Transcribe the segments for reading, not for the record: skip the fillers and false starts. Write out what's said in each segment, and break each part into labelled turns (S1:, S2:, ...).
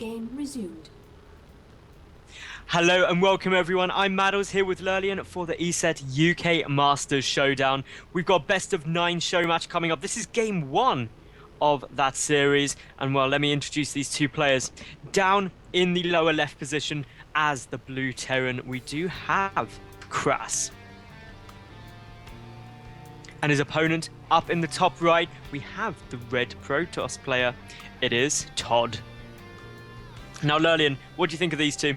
S1: Game resumed.
S2: Hello and welcome everyone, I'm Maddles here with Lurlian for the ESET UK Masters Showdown. We've got best of 9 show match coming up. This is game 1 of that series, and well, let me introduce these two players. Down in the lower left position as the blue Terran, we do have KraSS. And his opponent up in the top right, we have the red Protoss player. It is ToD. Now Lurlian, what do you think of these two?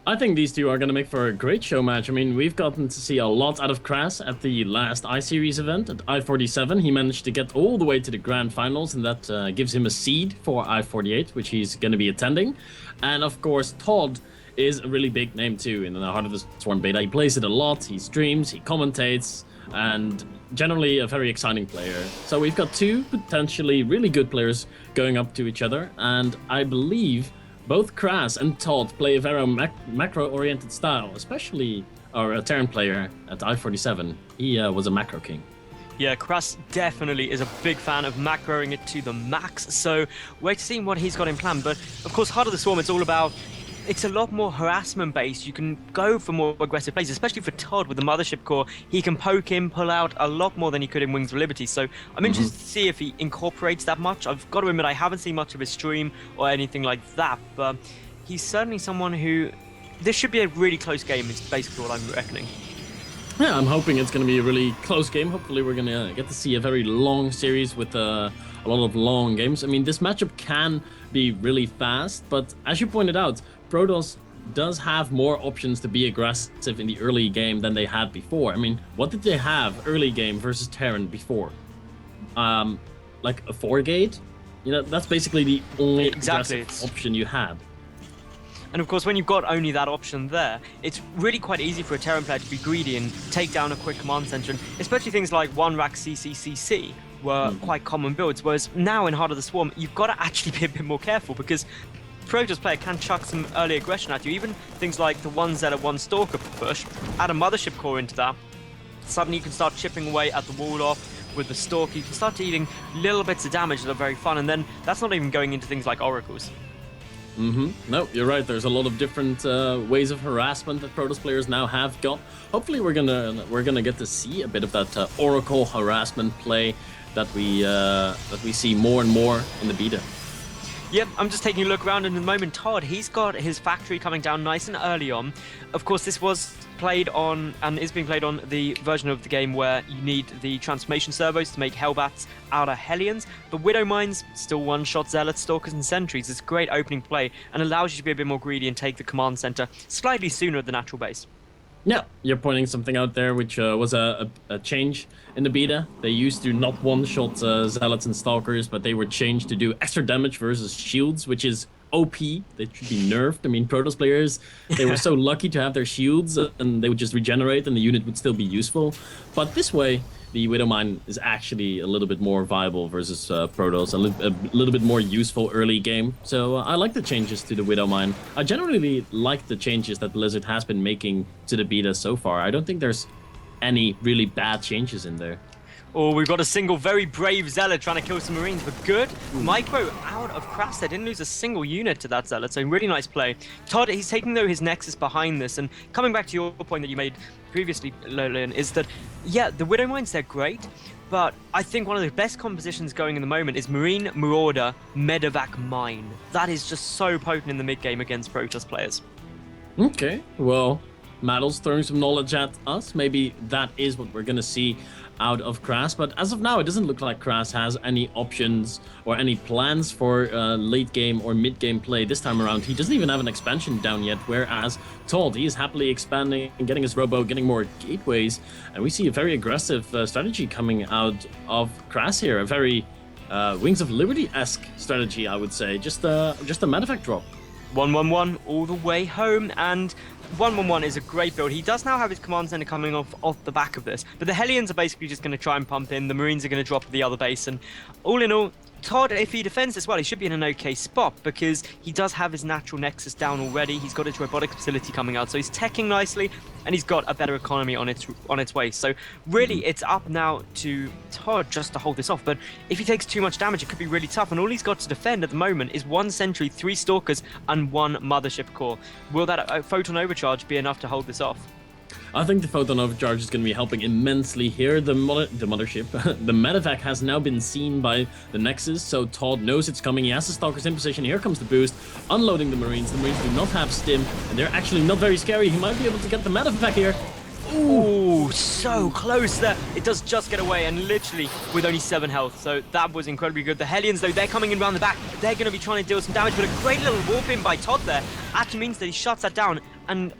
S3: I think these two are going to make for a great show match. I mean, we've gotten to see a lot out of KraSS at the last I-Series event at I-47. He managed to get all the way to the grand finals, and that gives him a seed for I-48, which he's going to be attending. And of course, ToD is a really big name too in the Heart of the Swarm beta. He plays it a lot, he streams, he commentates, and generally a very exciting player. So we've got two potentially really good players going up to each other, and I believe both KraSS and ToD play a very macro-oriented style, especially our Terran player at I-47. He was a macro king.
S2: Yeah, KraSS definitely is a big fan of macroing it to the max, so wait to see what he's got in plan. But of course, Heart of the Swarm, it's a lot more harassment based. You can go for more aggressive plays, especially for ToD with the Mothership core. He can poke in, pull out a lot more than he could in Wings of Liberty. So I'm interested to see if he incorporates that much. I've got to admit, I haven't seen much of his stream or anything like that, but he's certainly someone who... This should be a really close game, is basically what I'm reckoning.
S3: Yeah, I'm hoping it's going to be a really close game. Hopefully we're going to get to see a very long series with a lot of long games. I mean, this matchup can be really fast, but as you pointed out, Protoss does have more options to be aggressive in the early game than they had before. I mean, what did they have early game versus Terran before? Like a 4-gate? You know, that's basically the only aggressive option you had.
S2: And of course, when you've got only that option there, it's really quite easy for a Terran player to be greedy and take down a quick command center, and especially things like 1-rack CCCC were quite common builds, whereas now in Heart of the Swarm, you've got to actually be a bit more careful, because Protoss player can chuck some early aggression at you. Even things like the 1 Zealot 1 Stalker push, add a Mothership core into that, suddenly you can start chipping away at the wall off with the Stalker. You can start eating little bits of damage that are very fun, and then that's not even going into things like Oracles.
S3: No, you're right. There's a lot of different ways of harassment that Protoss players now have got. Hopefully we're gonna get to see a bit of that Oracle harassment play that we see more and more in the beta.
S2: Yep, I'm just taking a look around, and in the moment, ToD, he's got his factory coming down nice and early on. Of course, this was played on, and is being played on, the version of the game where you need the transformation servos to make Hellbats out of Hellions. But Widow Mines, still one-shot Zealots, Stalkers, and Sentries. It's a great opening play, and allows you to be a bit more greedy and take the command center slightly sooner at the natural base.
S3: Yeah, you're pointing something out there, which was a change in the beta. They used to not one-shot Zealots and Stalkers, but they were changed to do extra damage versus shields, which is OP. They should be nerfed. I mean, Protoss players, they were so lucky to have their shields, and they would just regenerate, and the unit would still be useful. But this way, the Widow Mine is actually a little bit more viable versus Protoss, a little bit more useful early game. So I like the changes to the Widow Mine. I generally like the changes that Blizzard has been making to the beta so far. I don't think there's any really bad changes in there.
S2: Oh, we've got a single very brave Zealot trying to kill some Marines, but good. Micro out of KraSS. They didn't lose a single unit to that Zealot, so really nice play. ToD, he's taking, though, his Nexus behind this, and coming back to your point that you made previously, Lolian, is that, yeah, the Widow Mines, they're great, but I think one of the best compositions going in the moment is Marine, Marauder, Medevac, Mine. That is just so potent in the mid-game against Protoss players.
S3: Okay, well, Maddles throwing some knowledge at us. Maybe that is what we're going to see out of KraSS, but as of now it doesn't look like KraSS has any options or any plans for late game or mid game play this time around. He doesn't even have an expansion down yet, whereas ToD, he is happily expanding and getting his robo, getting more gateways, and we see a very aggressive strategy coming out of KraSS here, a very Wings of Liberty-esque strategy, I would say. Just a medevac drop.
S2: 1-1-1 all the way home, and 1-1-1 is a great build. He does now have his command center coming off the back of this, but the Hellions are basically just going to try and pump in. The Marines are going to drop at the other base, and all in all, ToD, if he defends as well, he should be in an okay spot because he does have his natural Nexus down already. He's got his robotic facility coming out, so he's teching nicely, and he's got a better economy on its way. So really, it's up now to ToD just to hold this off. But if he takes too much damage, it could be really tough. And all he's got to defend at the moment is 1 Sentry, 3 Stalkers, and 1 Mothership Core. Will that Photon Overcharge be enough to hold this off?
S3: I think the Photon Overcharge is going to be helping immensely here. The mothership, the medevac has now been seen by the Nexus, so ToD knows it's coming. He has the Stalkers in position. Here comes the boost, unloading the Marines. The Marines do not have stim, and they're actually not very scary. He might be able to get the medevac here.
S2: Ooh, so close there. It does just get away, and literally with only 7 health, so that was incredibly good. The Hellions, though, they're coming in around the back. They're going to be trying to deal some damage, but a great little warp in by ToD there actually means that he shuts that down, and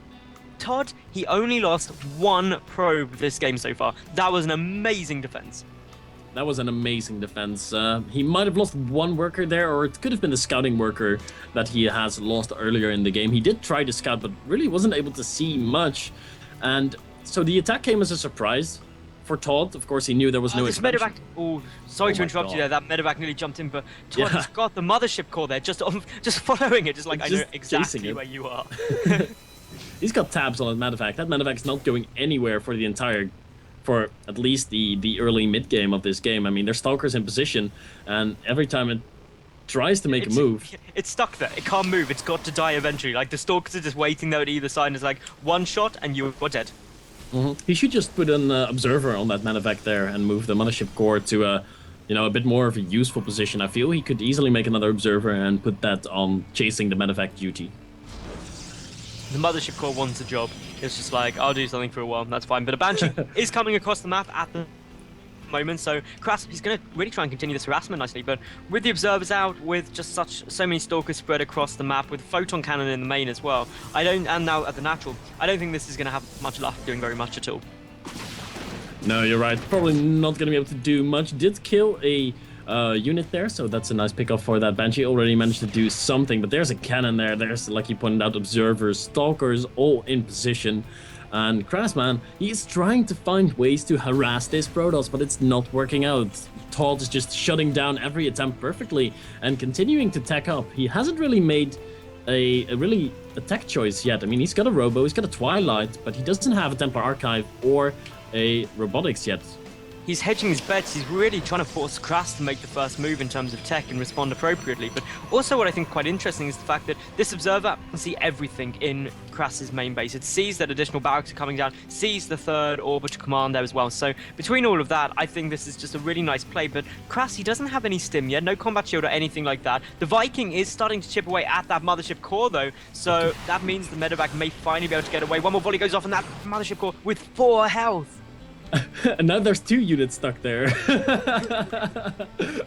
S2: ToD, he only lost 1 probe this game so far. That was an amazing defense.
S3: That was an amazing defense. He might have lost 1 worker there, or it could have been the scouting worker that he has lost earlier in the game. He did try to scout, but really wasn't able to see much. And so the attack came as a surprise for ToD. Of course, he knew there was no expansion.
S2: Medevac. Oh, sorry to interrupt you there. That medevac nearly jumped in, but ToD has got the Mothership Core there, just following it, just like I know exactly where you are.
S3: He's got tabs on his medevac. That medevac's not going anywhere for for at least the early mid game of this game. I mean, there's Stalkers in position, and every time it tries to make a move,
S2: it's stuck there. It can't move. It's got to die eventually. Like the Stalkers are just waiting there at either side. And it's like 1 shot and you're dead.
S3: He should just put an observer on that medevac there and move the Mothership Core to a bit more of a useful position. I feel he could easily make another observer and put that on chasing the medevac duty.
S2: The Mothership Core wants a job. It's just like, I'll do something for a while, that's fine. But a Banshee is coming across the map at the moment, so KraSS, he's going to really try and continue this harassment nicely. But with the observers out, with just so many Stalkers spread across the map, with Photon Cannon in the main as well, and now at the natural, I don't think this is going to have much luck doing very much at all.
S3: No, you're right. Probably not going to be able to do much. Did kill a unit there, so that's a nice pickup for that. Banshee already managed to do something, but there's a cannon there. There's, like you pointed out, observers, Stalkers, all in position. And KraSS, man, he's trying to find ways to harass this Protoss, but it's not working out. ToD is just shutting down every attempt perfectly and continuing to tech up. He hasn't really made a tech choice yet. I mean, he's got a Robo, he's got a Twilight, but he doesn't have a Templar Archive or a Robotics yet.
S2: He's hedging his bets. He's really trying to force KraSS to make the first move in terms of tech and respond appropriately. But also what I think quite interesting is the fact that this observer can see everything in KraSS's main base. It sees that additional barracks are coming down, sees the 3rd orbital command there as well. So between all of that, I think this is just a really nice play. But KraSS, he doesn't have any stim yet, no combat shield or anything like that. The Viking is starting to chip away at that Mothership Core though, so that means the medevac may finally be able to get away. 1 more volley goes off on that Mothership Core with 4 health.
S3: And now there's 2 units stuck there.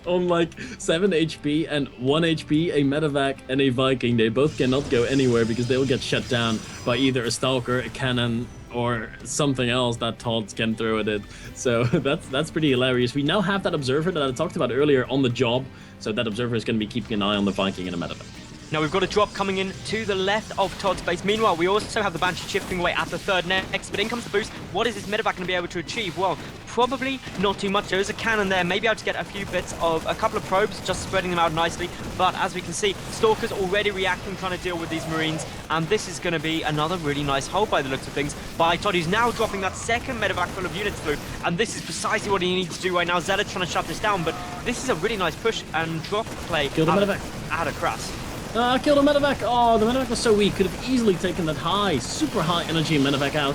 S3: On like 7 HP and 1 HP, a medevac and a Viking. They both cannot go anywhere because they'll get shut down by either a Stalker, a cannon, or something else that ToD can throw at it. So that's pretty hilarious. We now have that observer that I talked about earlier on the job. So that observer is going to be keeping an eye on the Viking and a medevac.
S2: Now we've got a drop coming in to the left of ToD's base. Meanwhile, we also have the Banshee chipping away at the 3rd next, but in comes the boost. What is this medevac going to be able to achieve? Well, probably not too much. There is a cannon there, maybe able to get a few bits of a couple of probes, just spreading them out nicely. But as we can see, Stalkers already reacting, trying to deal with these Marines, and this is going to be another really nice hold by the looks of things by ToD. He's now dropping that 2nd medevac full of units through, and this is precisely what he needs to do right now. Zealot's trying to shut this down, but this is a really nice push and drop play out of KraSS.
S3: Killed a medevac. Oh, the medevac was so weak. Could have easily taken that super high energy medevac out.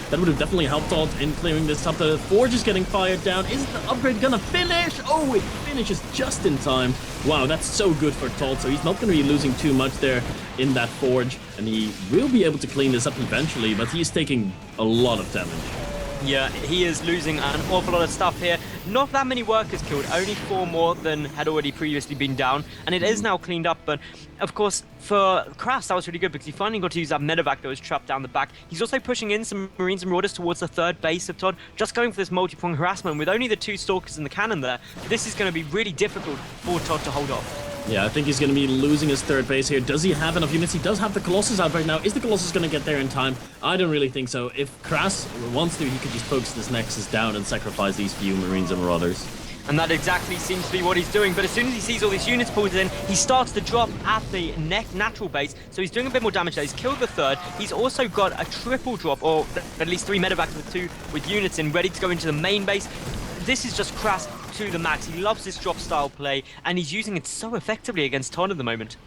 S3: That would have definitely helped ToD in clearing this up. The Forge is getting fired down. Is the upgrade gonna finish? Oh, it finishes just in time. Wow, that's so good for ToD. So he's not gonna be losing too much there in that Forge. And he will be able to clean this up eventually, but he is taking a lot of damage.
S2: Yeah, he is losing an awful lot of stuff here. Not that many workers killed, only 4 more than had already previously been down, and it is now cleaned up. But of course, for KraSS, that was really good because he finally got to use that medevac that was trapped down the back. He's also pushing in some Marines and Marauders towards the 3rd base of ToD, just going for this multi-pronged harassment. With only the 2 Stalkers and the cannon there, this is going to be really difficult for ToD to hold off.
S3: Yeah, I think he's going to be losing his 3rd base here. Does he have enough units? He does have the Colossus out right now. Is the Colossus going to get there in time? I don't really think so. If KraSS wants to, he could just focus this Nexus down and sacrifice these few Marines and Marauders.
S2: And that exactly seems to be what he's doing. But as soon as he sees all these units pulled in, he starts to drop at the natural base. So he's doing a bit more damage there. He's killed the third. He's also got a triple drop, or at least 3 medevacs with units in, ready to go into the main base. This is just KraSS to the max. He loves this drop style play, and he's using it so effectively against ToD at the moment.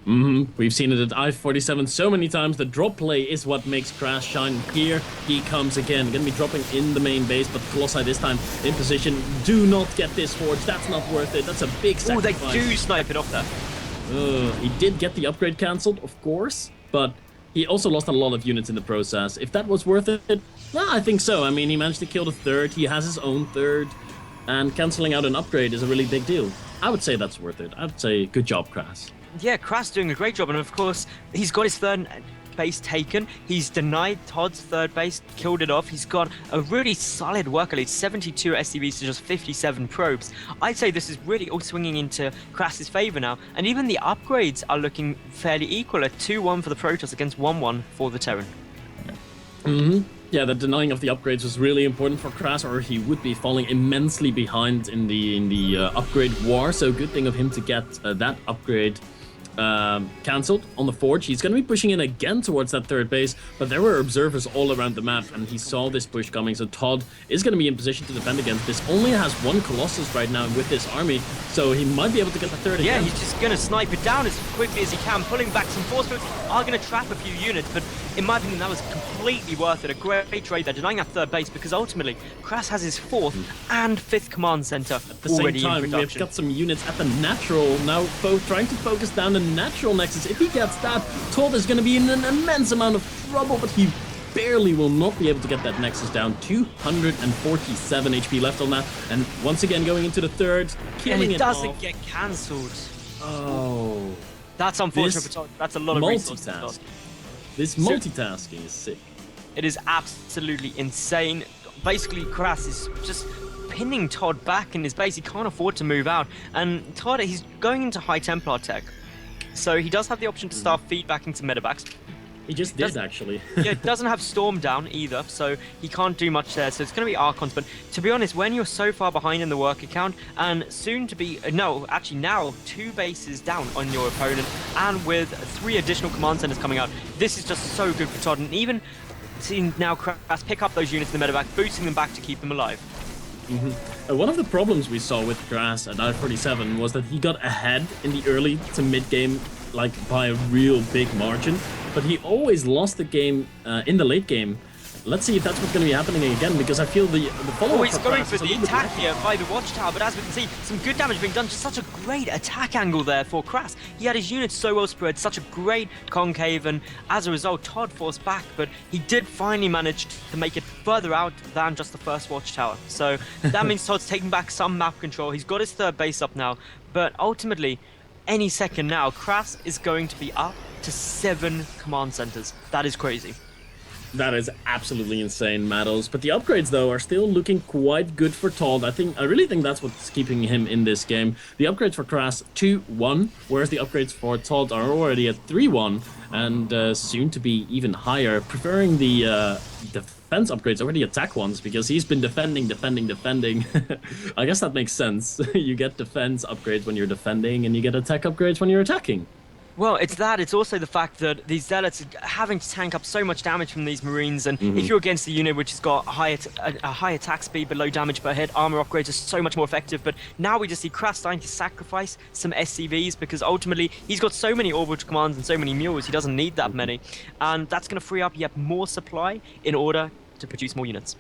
S3: We've seen it at I-47 so many times. The drop play is what makes KraSS shine. Here he comes again. Gonna be dropping in the main base, but Colossi this time in position. Do not get this Forge. That's not worth it. That's a big sacrifice.
S2: Oh, they do snipe it off there.
S3: He did get the upgrade cancelled, of course, but he also lost a lot of units in the process. If that was worth it, well, I think so. I mean, he managed to kill the third. He has his own third, and cancelling out an upgrade is a really big deal. I would say that's worth it. I would say good job, KraSS.
S2: Yeah, KraSS doing a great job, and of course, he's got his third base taken. He's denied ToD's third base, killed it off. He's got a really solid worker lead, 72 SCVs to just 57 probes. I'd say this is really all swinging into KraSS's favor now, and even the upgrades are looking fairly equal, at 2-1 for the Protoss against 1-1 for the Terran.
S3: Yeah, the denying of the upgrades was really important for KraSS, or he would be falling immensely behind in the upgrade war. So good thing of him to get that upgrade cancelled on the Forge. He's going to be pushing in again towards that third base, but there were observers all around the map, and he saw this push coming, so ToD is going to be in position to defend against this. Only has 1 Colossus right now with this army, so he might be able to get the third again.
S2: Yeah, he's just going to snipe it down as quickly as he can, pulling back some force fields. Are going to trap a few units, but in my opinion, that was completely worth it. A great trade there, denying that third base, because ultimately, KraSS has his 4th and 5th command center
S3: at the
S2: already
S3: same time.
S2: in production.
S3: We've got some units at the natural now, both trying to focus down the natural nexus. If he gets that, ToD is going to be in an immense amount of trouble, but he barely will not be able to get that nexus down. 247 HP left on that, and once again going into the third, killing
S2: and
S3: it
S2: it doesn't
S3: off.
S2: get cancelled.
S3: Oh,
S2: That's unfortunate for ToD. That's a lot of resources.
S3: multitask. This multitasking is sick.
S2: It is absolutely insane. Basically, KraSS is just pinning ToD back in his base. He can't afford to move out. And ToD, he's going into high Templar tech. So he does have the option to start feedbacking to medevacs.
S3: He just did, actually.
S2: Yeah, it doesn't have Storm down either, so he can't do much there. So it's going to be Archons. But to be honest, when you're so far behind in the worker count, and soon to be, no, actually now 2 bases down on your opponent, and with 3 additional command centers coming out, this is just so good for ToD. And even seeing now KraSS pick up those units in the medevac, boosting them back to keep them alive.
S3: One of the problems we saw with KraSS at I-47 was that he got ahead in the early to mid game, like by a real big margin, but he always lost the game in the late game. Let's see if that's what's going to be happening again, because I feel the follow-up.
S2: Oh, he's going for the attack here by the watchtower, but as we can see, some good damage being done. Just such a great attack angle there for KraSS. He had his units so well spread, such a great concave, and as a result, ToD forced back, but he did finally manage to make it further out than just the first watchtower. So that means ToD's taking back some map control. He's got his third base up now, but ultimately, any second now, KraSS is going to be up to 7 command centers. That is crazy.
S3: That is absolutely insane, Maddles. But the upgrades, though, are still looking quite good for ToD. I really think that's what's keeping him in this game. The upgrades for KraSS 2-1, whereas the upgrades for ToD are already at 3-1, and soon to be even higher. Preferring the defense upgrades over the attack ones, because he's been defending. I guess that makes sense. You get defense upgrades when you're defending, and you get attack upgrades when you're attacking.
S2: Well, it's that. It's also the fact that these Zealots are having to tank up so much damage from these Marines, and if you're against a unit which has got a high attack speed but low damage per hit, armor upgrades are so much more effective. But now we just see KraSS starting to sacrifice some SCVs, because ultimately he's got so many orbital commands and so many mules, he doesn't need that many. And that's going to free up yet more supply in order to produce more units.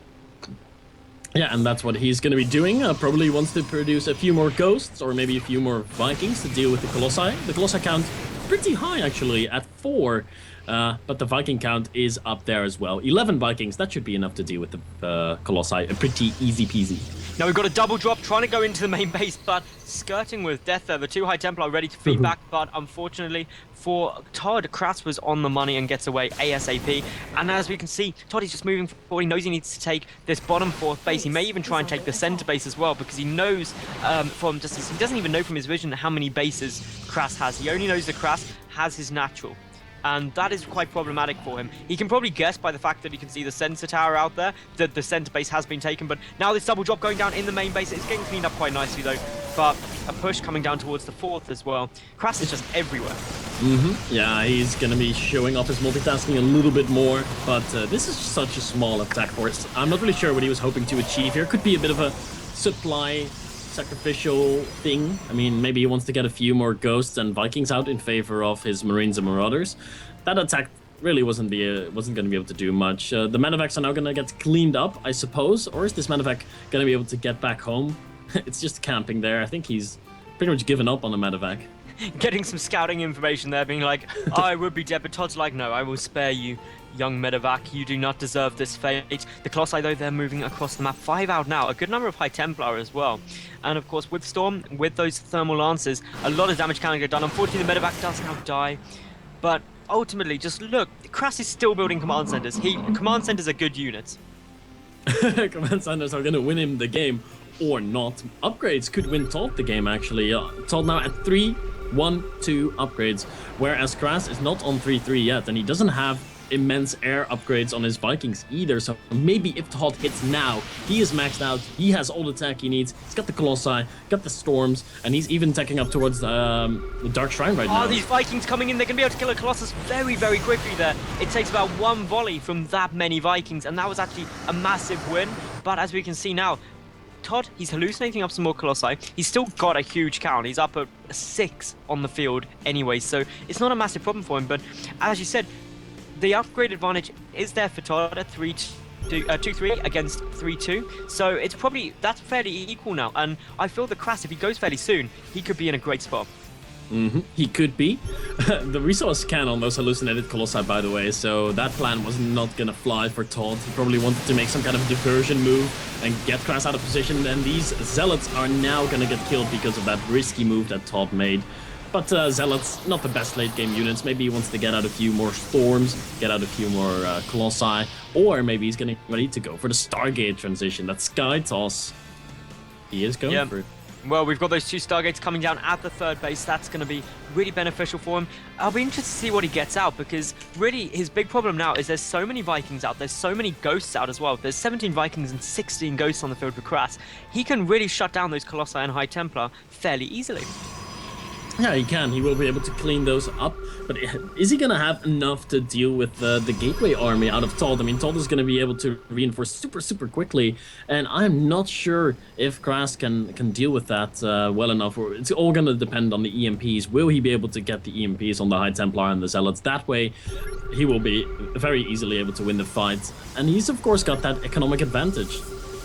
S3: Yeah, and that's what he's going to be doing. Probably wants to produce a few more Ghosts, or maybe a few more Vikings to deal with the Colossi. The Colossi count pretty high, actually, at 4. But the Viking count is up there as well. 11 Vikings, that should be enough to deal with the Colossi. Pretty easy peasy.
S2: Now we've got a double drop, trying to go into the main base, but skirting with death there. The 2 High Templar are ready to feed back, but unfortunately for ToD, KraSS was on the money and gets away ASAP. And as we can see, ToD is just moving forward. He knows he needs to take this bottom 4th base. He may even try and take the center base as well, because he knows from distance, he doesn't even know from his vision how many bases KraSS has. He only knows that KraSS has his natural. and that is quite problematic for him. He can probably guess by the fact that he can see the sensor tower out there that the center base has been taken, but now this double drop going down in the main base, it's getting cleaned up quite nicely though, but a push coming down towards the fourth as well. KraSS is just everywhere.
S3: Yeah, he's gonna be showing off his multitasking a little bit more, but this is such a small attack force. I'm not really sure what he was hoping to achieve here. Could be a bit of a supply sacrificial thing. I mean, maybe he wants to get a few more Ghosts and Vikings out in favor of his Marines and Marauders. That attack really wasn't going to be able to do much. The Medevacs are now going to get cleaned up, I suppose, or is this Medevac going to be able to get back home? It's just camping there. I think he's pretty much given up on the Medevac.
S2: Getting some scouting information there, being like, I would be dead, but Todd's like, no, I will spare you, young Medevac. You do not deserve this fate. The Colossi, though, they're moving across the map. 5 out now. A good number of High Templar as well. And, of course, with Storm, with those Thermal Lances, a lot of damage can get done. Unfortunately, the Medevac does now die. But ultimately, just look, KraSS is still building command centers. Command centers are good units.
S3: Command centers are going to win him the game or not. Upgrades could win ToD the game, actually. ToD now at 3-1-2 upgrades, whereas KraSS is not on 3-3 yet, and he doesn't have immense air upgrades on his Vikings either, so maybe if ToD hits now, he is maxed out, he has all the tech he needs, he's got the Colossi, got the Storms, and he's even teching up towards the Dark Shrine right now.
S2: Oh, these Vikings coming in, they're going to be able to kill a Colossus very, very quickly there. It takes about one volley from that many Vikings, and that was actually a massive win, but as we can see now, ToD, he's hallucinating up some more Colossi. He's still got a huge count. He's up at 6 on the field anyway, so it's not a massive problem for him. But as you said, the upgrade advantage is there for ToD at 2-3 against 3-2. So it's that's fairly equal now. And I feel that KraSS, if he goes fairly soon, he could be in a great spot.
S3: He could be. The resource scan on those hallucinated Colossi, by the way, so that plan was not gonna fly for ToD. He probably wanted to make some kind of diversion move and get KraSS out of position, and these Zealots are now gonna get killed because of that risky move that ToD made. But Zealots, not the best late game units. Maybe he wants to get out a few more Storms, get out a few more Colossi, or maybe he's getting ready to go for the Stargate transition. That Sky Toss. He is going for it.
S2: Well, we've got those 2 Stargates coming down at the third base. That's going to be really beneficial for him. I'll be interested to see what he gets out, because really his big problem now is there's so many Vikings out. There's so many Ghosts out as well. There's 17 Vikings and 16 Ghosts on the field for KraSS. He can really shut down those Colossi and High Templar fairly easily.
S3: Yeah, he can. He will be able to clean those up. But is he going to have enough to deal with the Gateway army out of ToD? I mean, ToD is going to be able to reinforce super quickly. And I'm not sure if KraSS can deal with that well enough. Or it's all going to depend on the EMPs. Will he be able to get the EMPs on the High Templar and the Zealots? That way, he will be very easily able to win the fight. And he's, of course, got that economic advantage.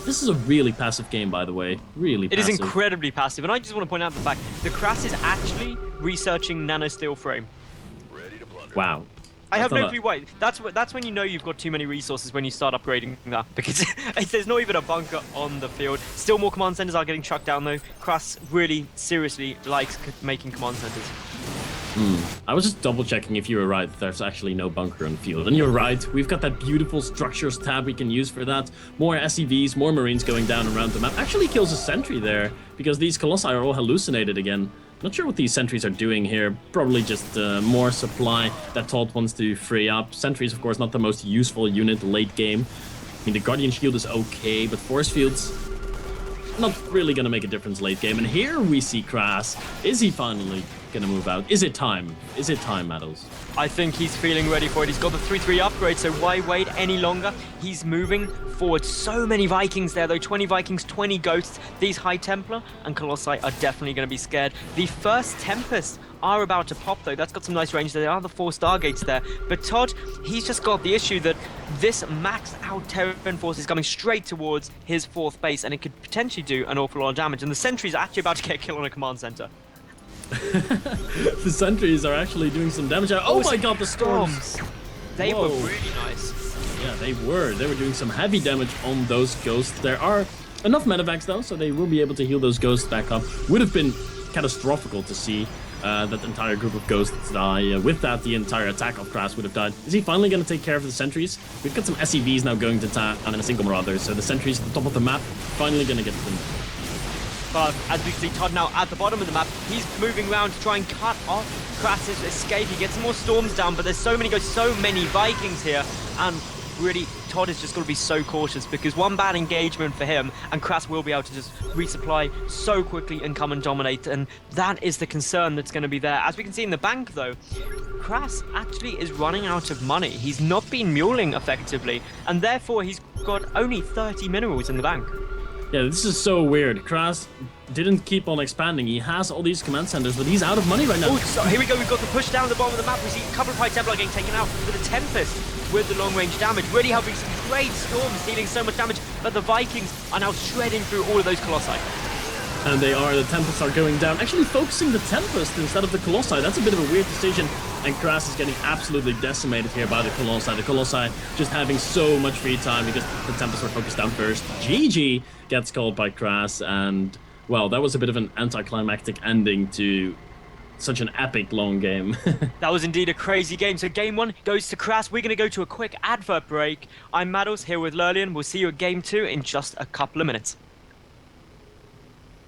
S3: This is a really passive game, by the way. Really passive.
S2: It is incredibly passive, and I just want to point out the fact that KraSS is actually researching nanosteel frame.
S3: Wow.
S2: I have no clue why. That's when you know you've got too many resources, when you start upgrading that, because there's not even a bunker on the field. Still more command centers are getting chucked down, though. KraSS really seriously likes making command centers.
S3: I was just double checking if you were right. There's actually no bunker on the field. And you're right. We've got that beautiful structures tab we can use for that. More SCVs, more Marines going down around the map. Actually kills a sentry there, because these Colossi are all hallucinated again. Not sure what these sentries are doing here. Probably just more supply that ToD wants to free up. Sentries, of course, not the most useful unit late game. I mean, the Guardian Shield is okay, but Force Field's not really going to make a difference late game. And here we see KraSS. Is he finally going to move out? Is it time? Is it time, Maddles?
S2: I think he's feeling ready for it. He's got the 3-3 upgrade, so why wait any longer? He's moving forward. So many Vikings there, though. 20 Vikings, 20 Ghosts. These High Templar and Colossi are definitely going to be scared. The first Tempests are about to pop, though. That's got some nice range. There are the 4 Stargates there. But ToD, he's just got the issue that this maxed out Terran force is coming straight towards his 4th base, and it could potentially do an awful lot of damage. And the sentry's actually about to get killed on a command center.
S3: The sentries are actually doing some damage. Oh my god, the Storms!
S2: They were really nice.
S3: Yeah, they were. They were doing some heavy damage on those Ghosts. There are enough medevacs, though, so they will be able to heal those Ghosts back up. Would have been catastrophical to see that entire group of Ghosts die. With that, the entire attack of KraSS would have died. Is he finally going to take care of the sentries? We've got some SCVs now going to town and a single Marauder, so the sentries at the top of the map finally going to get them.
S2: But as we see ToD now at the bottom of the map, he's moving around to try and cut off KraSS' escape. He gets some more storms down, but there's so many Vikings here, and really ToD is just going to be so cautious because one bad engagement for him and KraSS will be able to just resupply so quickly and come and dominate, and that is the concern that's going to be there. As we can see in the bank though, KraSS actually is running out of money. He's not been muling effectively, and therefore he's got only 30 minerals in the bank.
S3: Yeah, this is so weird. KraSS didn't keep on expanding. He has all these command centers, but he's out of money right now.
S2: Oh, so here we go. We've got the push down the bottom of the map. We see a couple of High Templar getting taken out with a Tempest with the long-range damage, really helping some great storms, dealing so much damage. But the Vikings are now shredding through all of those Colossi.
S3: And they are. The Tempests are going down. Actually focusing the Tempest instead of the Colossi. That's a bit of a weird decision. And KraSS is getting absolutely decimated here by the Colossi. The Colossi just having so much free time because the Tempests were focused down first. GG gets called by KraSS, and well, that was a bit of an anticlimactic ending to such an epic long game.
S2: That was indeed a crazy game. So game 1 goes to KraSS. We're going to go to a quick advert break. I'm Maddles here with Lurlian. We'll see you at game 2 in just a couple of minutes.